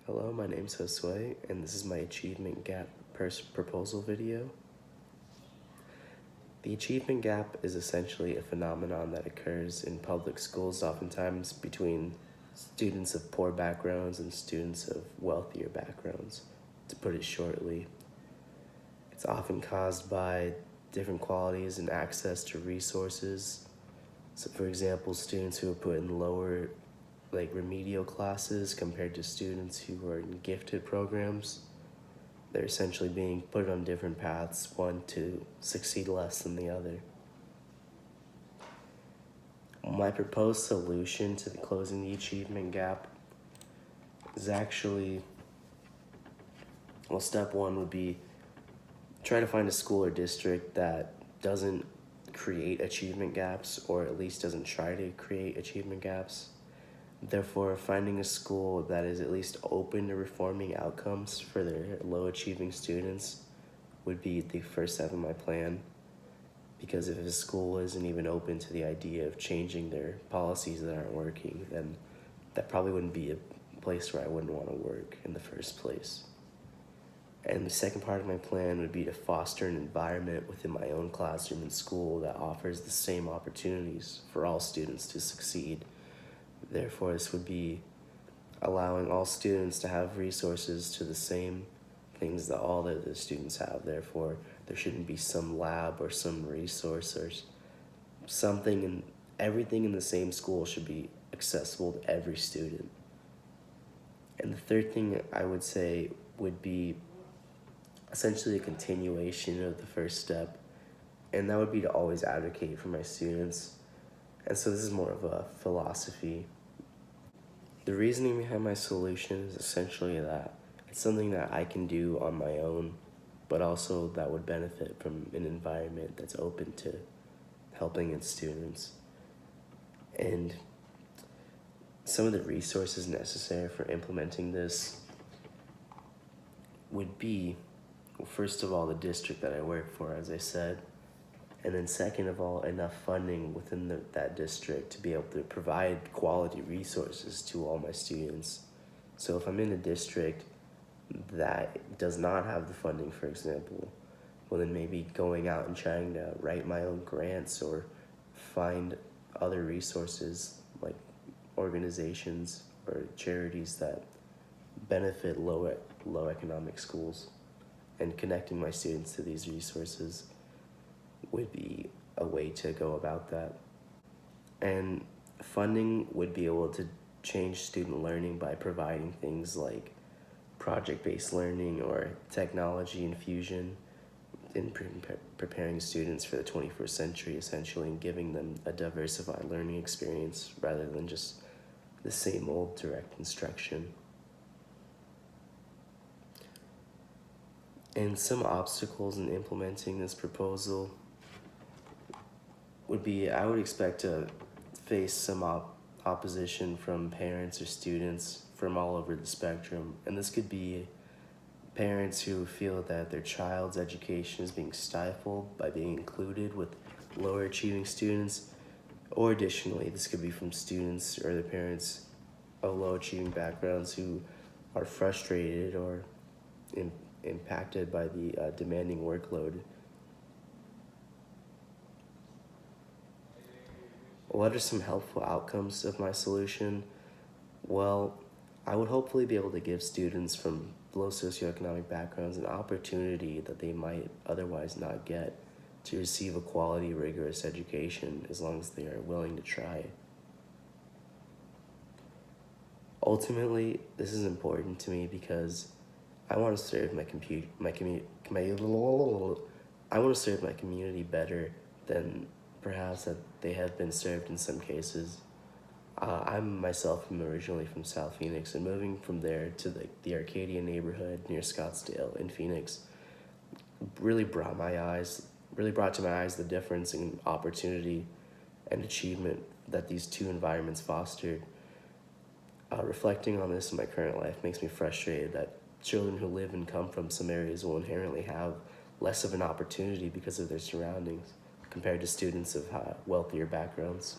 Hello, my name's Josue, and this is my achievement gap proposal video. The achievement gap is essentially a phenomenon that occurs in public schools oftentimes between students of poor backgrounds and students of wealthier backgrounds, to put it shortly. It's often caused by different qualities and access to resources. So for example, students who are put in lower remedial classes compared to students who are in gifted programs. They're essentially being put on different paths, one to succeed less than the other. My proposed solution to closing the achievement gap is actually, step one would be try to find a school or district that doesn't create achievement gaps, or at least doesn't try to create achievement gaps. Therefore, finding a school that is at least open to reforming outcomes for their low-achieving students would be the first step in my plan. Because if a school isn't even open to the idea of changing their policies that aren't working, then that probably wouldn't be a place where I wouldn't want to work in the first place. And the second part of my plan would be to foster an environment within my own classroom and school that offers the same opportunities for all students to succeed. Therefore, this would be allowing all students to have resources to the same things that all the students have. Therefore, there shouldn't be some lab or some resource or something, and everything in the same school should be accessible to every student. And the third thing I would say would be essentially a continuation of the first step, and that would be to always advocate for my students. And so this is more of a philosophy. The reasoning behind my solution is essentially that it's something that I can do on my own, but also that would benefit from an environment that's open to helping its students. And some of the resources necessary for implementing this would be, well, first of all, the district that I work for, as I said, and then second of all, enough funding within that district to be able to provide quality resources to all my students. So if I'm in a district that does not have the funding, for example, well then maybe going out and trying to write my own grants or find other resources like organizations or charities that benefit low economic schools, and connecting my students to these resources would be a way to go about that. And funding would be able to change student learning by providing things like project-based learning or technology infusion in preparing students for the 21st century, essentially, and giving them a diversified learning experience rather than just the same old direct instruction. And some obstacles in implementing this proposal would be, I would expect to face some opposition from parents or students from all over the spectrum. And this could be parents who feel that their child's education is being stifled by being included with lower achieving students. Or additionally, this could be from students or their parents of low achieving backgrounds who are frustrated or impacted by the demanding workload. What are some helpful outcomes of my solution? Well, I would hopefully be able to give students from low socioeconomic backgrounds an opportunity that they might otherwise not get to receive a quality, rigorous education as long as they are willing to try. Ultimately, this is important to me because I want to serve my community better than perhaps that they have been served in some cases. I'm myself originally from South Phoenix, and moving from there to the Arcadia neighborhood near Scottsdale in Phoenix really brought to my eyes the difference in opportunity and achievement that these two environments fostered. Reflecting on this in my current life makes me frustrated that children who live and come from some areas will inherently have less of an opportunity because of their surroundings compared to students of wealthier backgrounds.